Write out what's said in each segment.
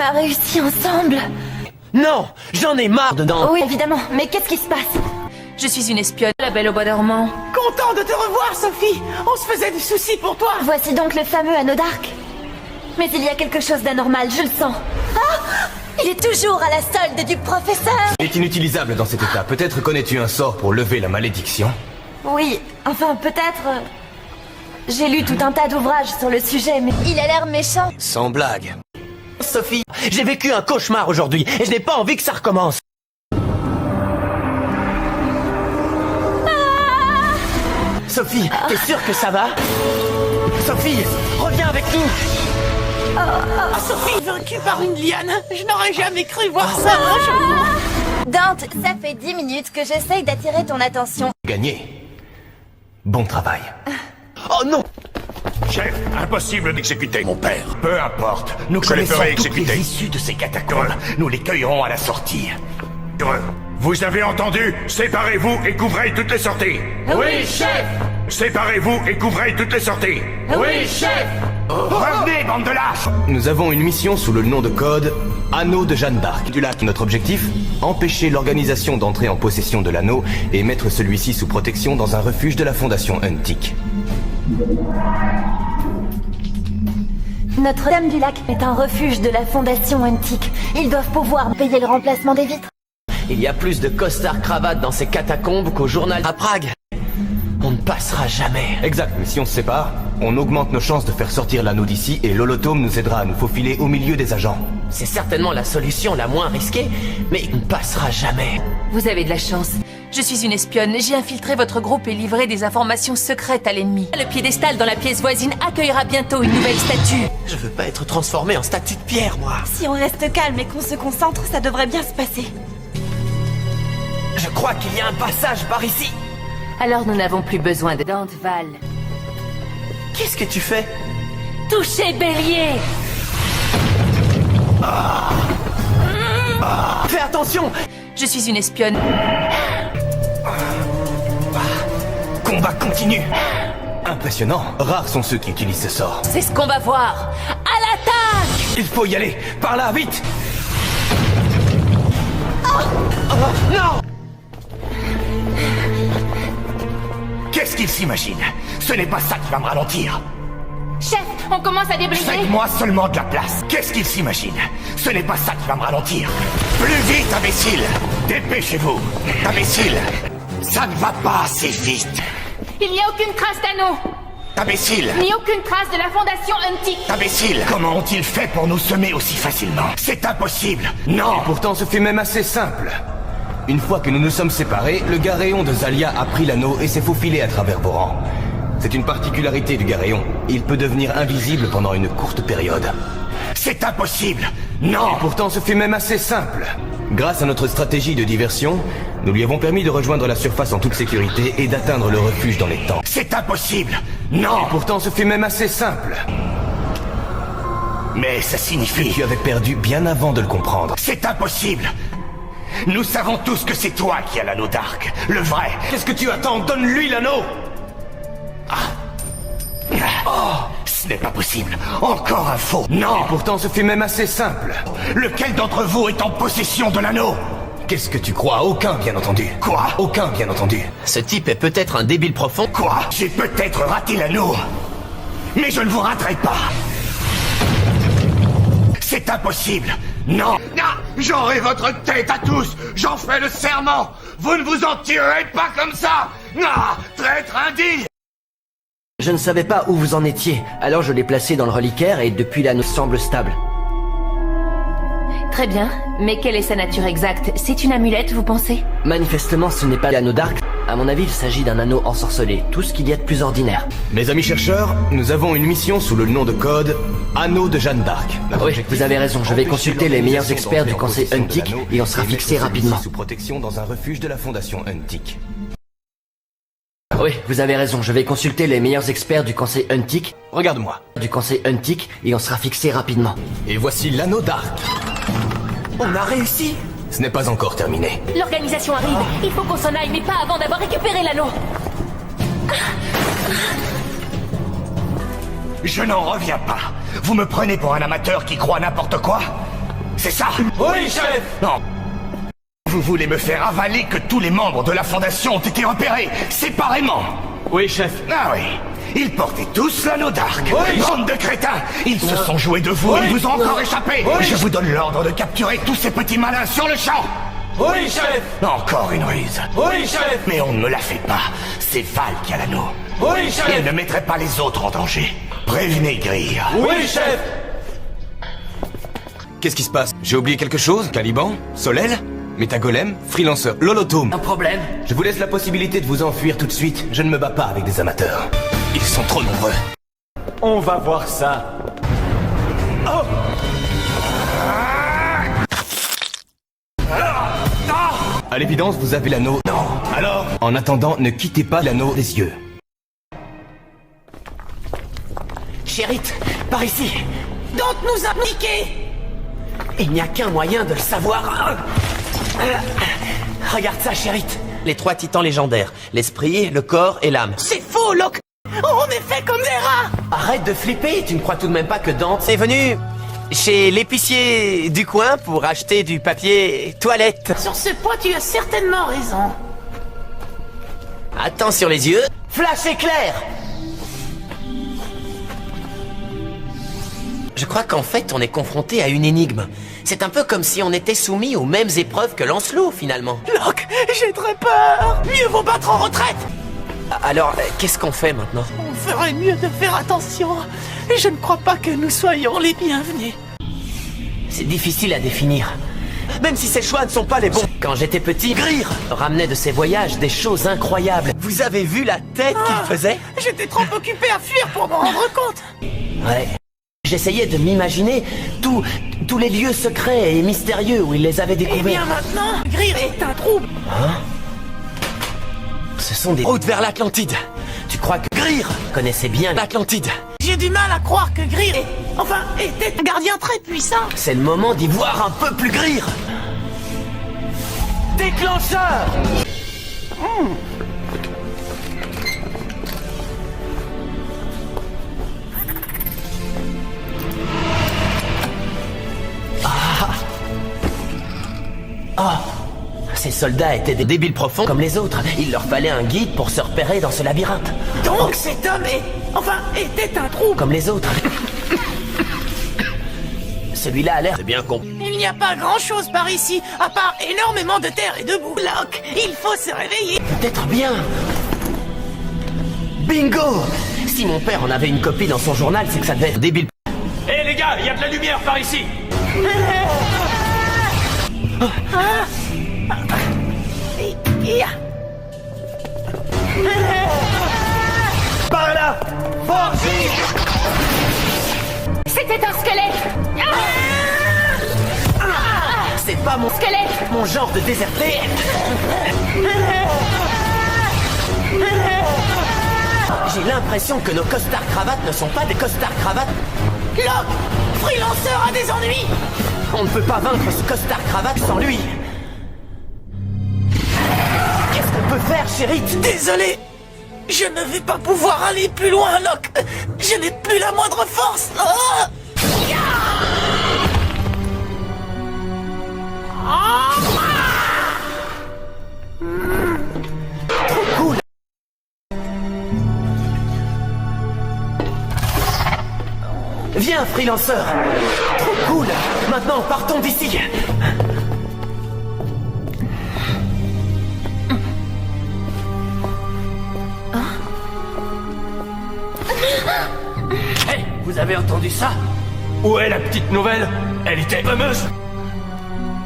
a réussi ensemble. Non, j'en ai marre dedans. Oui, évidemment, mais qu'est-ce qui se passe? Je suis une espionne, la Belle au bois dormant. Content de te revoir, Sophie. On se faisait des soucis pour toi. Voici donc le fameux anneau d'arc. Mais il y a quelque chose d'anormal, je le sens. Ah! Il est toujours à la solde du professeur. Il est inutilisable dans cet état. Peut-être connais-tu un sort pour lever la malédiction? Oui, enfin peut-être... J'ai lu tout un tas d'ouvrages sur le sujet, mais il a l'air méchant. Sans blague. Sophie, j'ai vécu un cauchemar aujourd'hui et je n'ai pas envie que ça recommence. Sophie, t'es sûre que ça va? Sophie, reviens avec nous. Ah, Sophie, vaincue par une liane. Je n'aurais jamais cru voir ça un jour. Dante, ça fait 10 minutes que j'essaye d'attirer ton attention. Gagné. Bon travail. Oh non! Chef, impossible d'exécuter mon père. Peu importe. Nous Je les connaissons ferai toutes exécuter. les issues de ces catacombes. Nous les cueillerons à la sortie. Vous avez entendu? Séparez-vous et couvrez toutes les sorties. Oui, chef. Séparez-vous et couvrez toutes les sorties. Oui, chef. Revenez, bande de lâches! Nous avons une mission sous le nom de code Anneau de Jeanne d'Arc du lac. Notre objectif? Empêcher l'organisation d'entrer en possession de l'anneau et mettre celui-ci sous protection dans un refuge de la Fondation Untic. Notre-Dame du Lac est un refuge de la Fondation Untic. Ils doivent pouvoir payer le remplacement des vitres. Il y a plus de costards cravates dans ces catacombes qu'au journal à Prague. On ne passera jamais. Exact, mais si on se sépare, on augmente nos chances de faire sortir l'anneau d'ici et l'holotome nous aidera à nous faufiler au milieu des agents. C'est certainement la solution la moins risquée, mais on ne passera jamais. Vous avez de la chance. Je suis une espionne, j'ai infiltré votre groupe et livré des informations secrètes à l'ennemi. Le piédestal dans la pièce voisine accueillera bientôt une nouvelle statue. Je veux pas être transformé en statue de pierre, moi. Si on reste calme et qu'on se concentre, ça devrait bien se passer. Je crois qu'il y a un passage par ici. Alors nous n'avons plus besoin de Dante Val. Qu'est-ce que tu fais? Touchez Bélier! Fais attention! Je suis une espionne. Combat continu! Impressionnant. Rares sont ceux qui utilisent ce sort. C'est ce qu'on va voir. À l'attaque! Il faut y aller! Par là, vite! Non! Qu'est-ce qu'il s'imagine? Ce n'est pas ça qui va me ralentir! Chef, on commence à débriefer. Faites-moi seulement de la place! Qu'est-ce qu'il s'imagine? Ce n'est pas ça qui va me ralentir! Plus vite, imbécile! Dépêchez-vous! Imbécile! Ça ne va pas assez vite! Il n'y a aucune trace d'anneau, Imbécile! ni aucune trace de la Fondation Untic. Imbécile! Comment ont-ils fait pour nous semer aussi facilement? C'est impossible! Non! Et pourtant, ce fut même assez simple. Une fois que nous nous sommes séparés, le Garéon de Zalia a pris l'anneau et s'est faufilé à travers vos rangs. C'est une particularité du Garéon. Il peut devenir invisible pendant une courte période. C'est impossible! Non! Et pourtant, ce fut même assez simple. Grâce à notre stratégie de diversion, nous lui avons permis de rejoindre la surface en toute sécurité et d'atteindre le refuge dans les temps. C'est impossible! Non! Et pourtant, ce fut même assez simple. Mais ça signifie que tu avais perdu bien avant de le comprendre. C'est impossible! Nous savons tous que c'est toi qui as l'anneau d'arc, le vrai. Qu'est-ce que tu attends? Donne-lui l'anneau! Ce n'est pas possible. Encore un faux. Non! Et pourtant, ce fut même assez simple. Lequel d'entre vous est en possession de l'anneau? Qu'est-ce que tu crois? Aucun, bien entendu. Quoi? Aucun, bien entendu. Ce type est peut-être un débile profond. Quoi? J'ai peut-être raté l'anneau, mais je ne vous raterai pas. C'est impossible. Non! J'aurai votre tête à tous! J'en fais le serment! Vous ne vous en tirerez pas comme ça! Traître indigne! Je ne savais pas où vous en étiez, alors je l'ai placé dans le reliquaire et depuis l'anneau semble stable. Très bien, mais quelle est sa nature exacte? C'est une amulette, vous pensez? Manifestement, ce n'est pas l'anneau d'arc. À mon avis, il s'agit d'un anneau ensorcelé, tout ce qu'il y a de plus ordinaire. Mes amis chercheurs, nous avons une mission sous le nom de code Anneau de Jeanne d'Arc. Oui, vous avez raison, je vais consulter les meilleurs experts du conseil Untic et on sera fixé rapidement. Sous protection dans un refuge de la Fondation Untic. Oui, vous avez raison, je vais consulter les meilleurs experts du conseil Untic. Regarde-moi. Du conseil Untic et on sera fixé rapidement. Et voici l'anneau d'Arc. On a réussi! Ce n'est pas encore terminé. L'organisation arrive. Il faut qu'on s'en aille, mais pas avant d'avoir récupéré l'anneau. Je n'en reviens pas. Vous me prenez pour un amateur qui croit n'importe quoi? c'est ça? Oui, chef! Non. Vous voulez me faire avaler que tous les membres de la Fondation ont été repérés, séparément? Oui, chef. Ah oui. Ils portaient tous l'anneau d'arc. Oui. Bande de crétins. Ils se sont joués de vous et ils vous ont encore échappé. Oui. Je vous donne l'ordre de capturer tous ces petits malins sur le champ. Oui, chef! Encore une ruse. Oui, chef! Mais on ne me la fait pas. C'est Val qui a l'anneau. Oui, Il chef! ne mettrait pas les autres en danger. Prévenez Greer. Oui, chef! Qu'est-ce qui se passe? J'ai oublié quelque chose? Caliban? Solel? Métagolem? Freelancer? Lolotome? Un problème? Je vous laisse la possibilité de vous enfuir tout de suite. Je ne me bats pas avec des amateurs. Ils sont trop nombreux. On va voir ça. À l'évidence, vous avez l'anneau. Non. Alors, en attendant, ne quittez pas l'anneau des yeux. Chérite, par ici. Donc nous a niqué. Il n'y a qu'un moyen de le savoir. Regarde ça, Chérite. Les 3 titans légendaires. L'esprit, le corps et l'âme. C'est faux, Locke. On est fait comme des rats. Arrête de flipper, tu ne crois tout de même pas que Dante est venu chez l'épicier du coin pour acheter du papier toilette. Sur ce point, tu as certainement raison. Attends sur les yeux. Flash éclair. Je crois qu'en fait, on est confronté à une énigme. C'est un peu comme si on était soumis aux mêmes épreuves que Lancelot, finalement. Locke, j'ai très peur. Mieux vaut battre en retraite. Alors, qu'est-ce qu'on fait maintenant? On ferait mieux de faire attention. Je ne crois pas que nous soyons les bienvenus. C'est difficile à définir. Même si ces choix ne sont pas les bons. Quand j'étais petit, Greer ramenait de ses voyages des choses incroyables. Vous avez vu la tête qu'il faisait? J'étais trop occupé à fuir pour m'en rendre compte. Ouais. J'essayais de m'imaginer tous les lieux secrets et mystérieux où il les avait Eh bien découverts. maintenant, Greer est un trouble. Ce sont des routes vers l'Atlantide. Tu crois que Greer connaissait bien l'Atlantide? J'ai du mal à croire que Greer était un gardien très puissant. C'est le moment d'y voir un peu plus Greer. Déclencheur! Ces soldats étaient des débiles profonds comme les autres. Il leur fallait un guide pour se repérer dans ce labyrinthe. Donc cet homme était un trouble. Comme les autres. Celui-là a l'air de bien compris. Il n'y a pas grand-chose par ici, à part énormément de terre et de boue. Locke, il faut se réveiller. Peut-être bien. Bingo! Si mon père en avait une copie dans son journal, c'est que ça devait être débile. Hé les gars, il y a de la lumière par ici! Par là! Forgy! C'était un squelette. C'est pas mon Squelette. mon genre de déserté. J'ai l'impression que nos costards cravates ne sont pas des costards cravates. Locke, Freelancer a des ennuis. On ne peut pas vaincre ce costard cravate sans lui. Qu'est-ce qu'on peut faire, Chérite? Désolé, je ne vais pas pouvoir aller plus loin, Locke. Je n'ai plus la moindre force. Ah! Trop cool. Viens, Freelancer. Trop cool. Maintenant, partons d'ici. Hey, vous avez entendu ça? Où est la petite nouvelle? Elle était fameuse!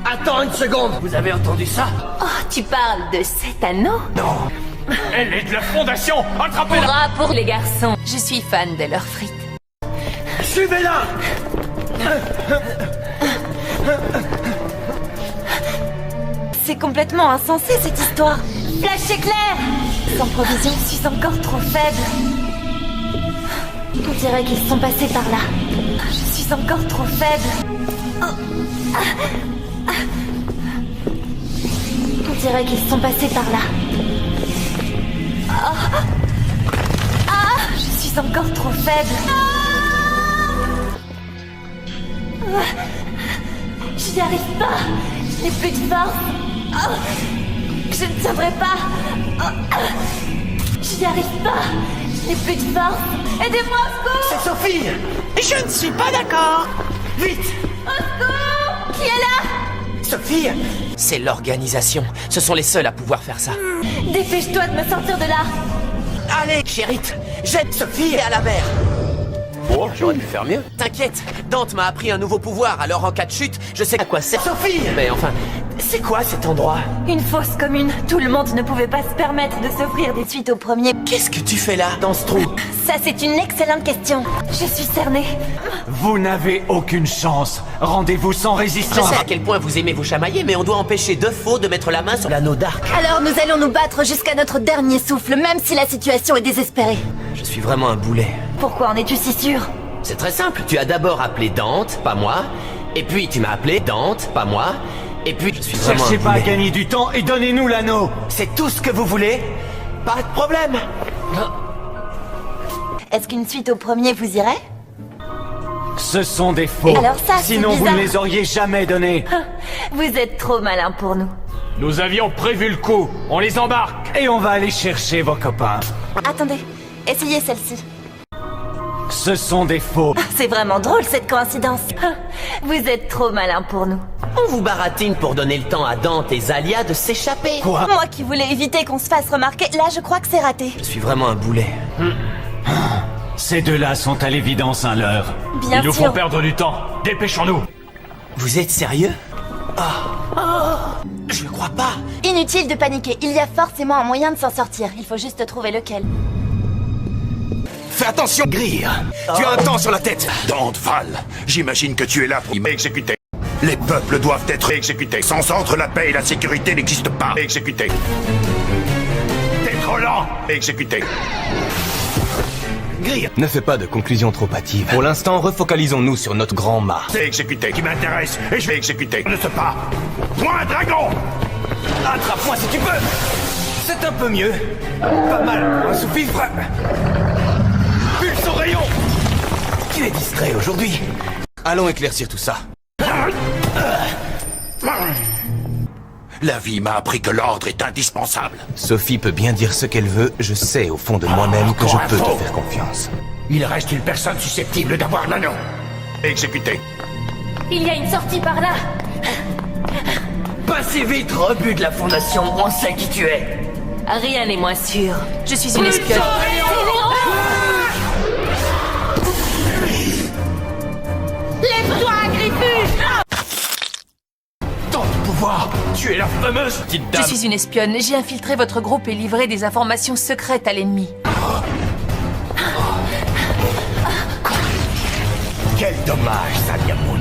Attends une seconde. Vous avez entendu ça? Oh, tu parles de cet anneau? Elle est de la Fondation! Attrapez-la! Hurrah pour les Les garçons, je suis fan de leurs frites. Suivez-la. C'est complètement insensé cette histoire. Flash éclair. Sans provision, je suis encore trop faible. On dirait qu'ils sont passés par là. Je suis encore trop faible. On dirait qu'ils sont passés par là. Je suis encore trop faible. Je J'y arrive pas. Je n'ai plus de force. Oh. Je ne tiendrai pas. Oh. J'y arrive pas. Je n'ai plus de force. Aidez-moi, au secours. C'est Sophie! Je ne suis pas d'accord. Vite! Au secours. Qui est là? Sophie! C'est l'organisation. Ce sont les seuls à pouvoir faire ça. Dépêche-toi de me sortir de là. Allez, Chérite! Jette Sophie à la mer! Oh, j'aurais pu faire mieux. T'inquiète, Dante m'a appris un nouveau pouvoir, alors en cas de chute, je sais à quoi sert Sophie! Mais enfin, C'est quoi cet endroit? Une fosse commune. Tout le monde ne pouvait pas se permettre de s'offrir des suites au premier. Qu'est-ce que tu fais là, dans ce trou? Ça, c'est une excellente question. Je suis cernée. Vous n'avez aucune chance. Rendez-vous sans Je résistance. sais à quel point vous aimez vous chamailler, mais on doit empêcher deux faux de mettre la main sur l'anneau d'arc. Alors nous allons nous battre jusqu'à notre dernier souffle, même si la situation est désespérée. Je suis vraiment un boulet. Pourquoi en es-tu si sûr? C'est très simple, tu as d'abord appelé Dante, pas moi, et puis tu m'as appelé Dante, pas moi, et puis je suis vraiment Cherchez un pas à boulet. gagner du temps et donnez-nous l'anneau. C'est tout ce que vous voulez? Pas de problème. Est-ce qu'une suite au premier vous irait? Ce sont des faux. Alors ça, c'est Sinon vous bizarre. ne les auriez jamais donnés. Vous êtes trop malin pour nous. Nous avions prévu le coup. On les embarque. Et on va aller chercher vos copains. Attendez, essayez celle-ci. Ce sont des faux. C'est vraiment drôle cette coïncidence. Vous êtes trop malin pour nous. On vous baratine pour donner le temps à Dante et Zalia de s'échapper. Quoi? Moi qui voulais éviter qu'on se fasse remarquer, là je crois que c'est raté. Je suis vraiment un boulet. Ces deux-là sont à l'évidence un leurre. Bien Ils nous sûr. font perdre du temps. Dépêchons-nous. Vous êtes sérieux? Je le crois pas. Inutile de paniquer, il y a forcément un moyen de s'en sortir. Il faut juste trouver lequel. Fais attention, Greer. Tu as un temps sur la tête. Dante Val, j'imagine que tu es là pour m'exécuter. Les peuples doivent être exécutés. Sans ordre, la paix et la sécurité n'existent pas. Exécutés. T'es trop lent. Exécuté. Greer, ne fais pas de conclusions trop hâtives. Pour l'instant, refocalisons-nous sur notre grand mât. C'est exécuté qui m'intéresse et je vais exécuter. Ne se pas. Point dragon. Attrape-moi si tu peux. C'est un peu mieux. Pas mal pour un sous-fifre. Pulse au rayon. Tu es distrait aujourd'hui. Allons éclaircir tout ça. La vie m'a appris que l'ordre est indispensable. Sophie peut bien dire ce qu'elle veut. Je sais au fond de moi-même que je encore un peux te faux. faire confiance. Il reste une personne susceptible d'avoir l'anneau. Exécuté. Il y a une sortie par là. Passez vite, rebut de la Fondation, on sait qui tu es. Rien n'est moins sûr. Je suis une espionne. Lève-toi, Griffus! Tant de pouvoir. Tu es la fameuse petite Je dame. suis une espionne. J'ai infiltré votre groupe et livré des informations secrètes à l'ennemi. Quel dommage, Zalia Moon.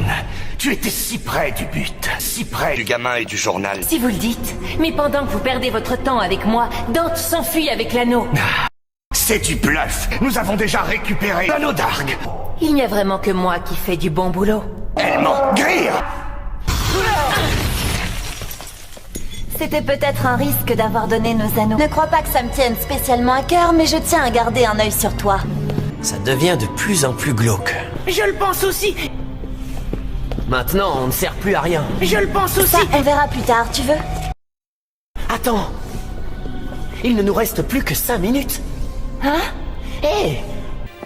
Tu étais si près du but, si près du gamin et du journal. Si vous le dites. Mais pendant que vous perdez votre temps avec moi, Dante s'enfuit avec l'anneau. C'est du bluff. Nous avons déjà récupéré l'anneau d'arc. Il n'y a vraiment que moi qui fais du bon boulot. Elle ment. Greer. C'était peut-être un risque d'avoir donné nos anneaux. Ne crois pas que ça me tienne spécialement à cœur, mais je tiens à garder un œil sur toi. Ça devient de plus en plus glauque. Je le pense aussi. Maintenant, on ne sert plus à rien. Je le pense aussi. Ça, on verra plus tard, tu veux? Attends. Il ne nous reste plus que 5 minutes. Hein? Hé!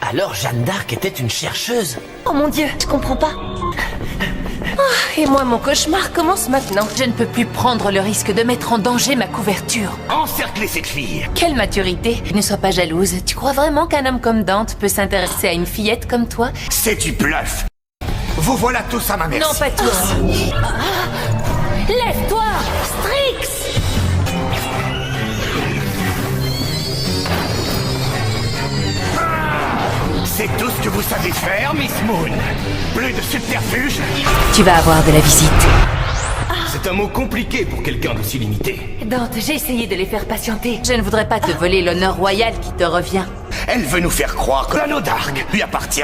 Alors Jeanne d'Arc était une chercheuse. Oh mon Dieu, je comprends pas. Et moi, mon cauchemar commence maintenant. Je ne peux plus prendre le risque de mettre en danger ma couverture. Encerclez cette fille. Quelle maturité. Ne sois pas jalouse. Tu crois vraiment qu'un homme comme Dante peut s'intéresser à une fillette comme toi? C'est du bluff. Vous voilà tous à ma merci. Non, pas tous. Lève-toi, Strix! C'est tout ce que vous savez faire, Miss Moon. Plus de subterfuge. Tu vas avoir de la visite. C'est un mot compliqué pour quelqu'un d'aussi limité. Dante, j'ai essayé de les faire patienter. Je ne voudrais pas te voler l'honneur royal qui te revient. Elle veut nous faire croire que l'anneau d'arc lui appartient.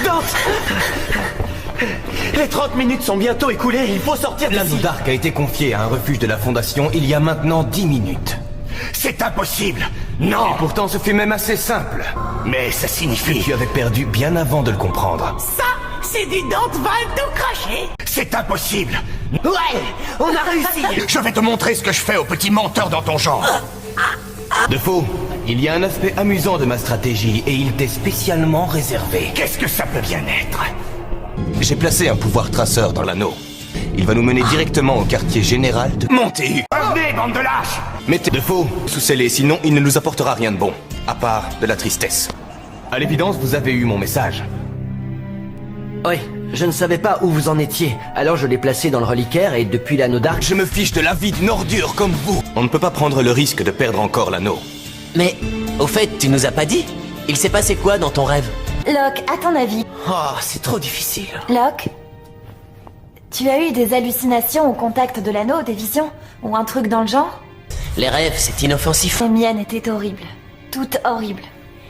Dante! Les 30 minutes sont bientôt écoulées, il faut sortir de L'anneau d'ici. d'arc a été confié à un refuge de la Fondation il y a maintenant 10 minutes. C'est impossible. Non. Pourtant, ce fut même assez simple. Mais ça signifie... Tu avais perdu bien avant de le comprendre. Ça, Ces du dents valent tout cracher. C'est impossible. Ouais, on a réussi. Je vais te montrer ce que je fais aux petits menteurs dans ton genre. De faux, il y a un aspect amusant de ma stratégie et il t'est spécialement réservé. Qu'est-ce que ça peut bien être? J'ai placé un pouvoir traceur dans l'anneau. Il va nous mener directement au quartier général de... Montez! Revenez, bande de lâches! Mettez de faux sous scellé, sinon il ne nous apportera rien de bon, à part de la tristesse. À l'évidence, vous avez eu mon message. Oui, je ne savais pas où vous en étiez, alors je l'ai placé dans le reliquaire et depuis l'anneau d'arc... Je me fiche de la vie d'une ordure comme vous. On ne peut pas prendre le risque de perdre encore l'anneau. Mais, au fait, tu nous as pas dit? Il s'est passé quoi dans ton rêve? Locke, à ton avis, Oh, c'est trop difficile. Locke, tu as eu des hallucinations au contact de l'anneau, des visions? Ou un truc dans le genre? Les rêves, c'est inoffensif. Les miennes étaient horribles. Toutes horribles.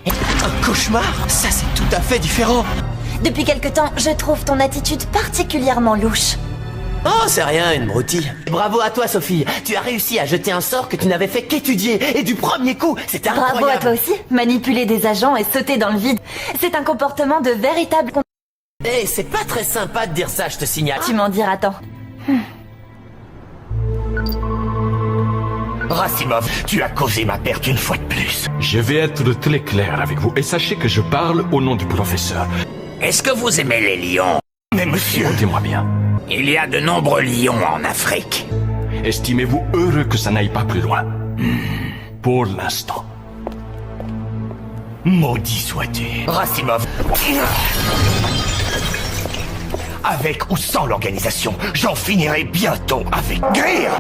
Un cauchemar? Ça, c'est tout à fait différent. Depuis quelque temps, je trouve ton attitude particulièrement louche. Oh, c'est rien, une broutille. Bravo à toi, Sophie. Tu as réussi à jeter un sort que tu n'avais fait qu'étudier. Et du premier coup, c'était incroyable. Bravo à toi aussi. Manipuler des agents et sauter dans le vide, c'est un comportement de véritable... Eh, c'est pas très sympa de dire ça, je te signale. Tu m'en diras tant. Rassimov, tu as causé ma perte une fois de plus. Je vais être très clair avec vous et sachez que je parle au nom du professeur. Est-ce que vous aimez les lions? Mais monsieur... Écoutez-moi bien. Il y a de nombreux lions en Afrique. Estimez-vous heureux que ça n'aille pas plus loin? Pour l'instant. Maudit sois-tu. Rassimov. Avec ou sans l'organisation, j'en finirai bientôt avec Greer.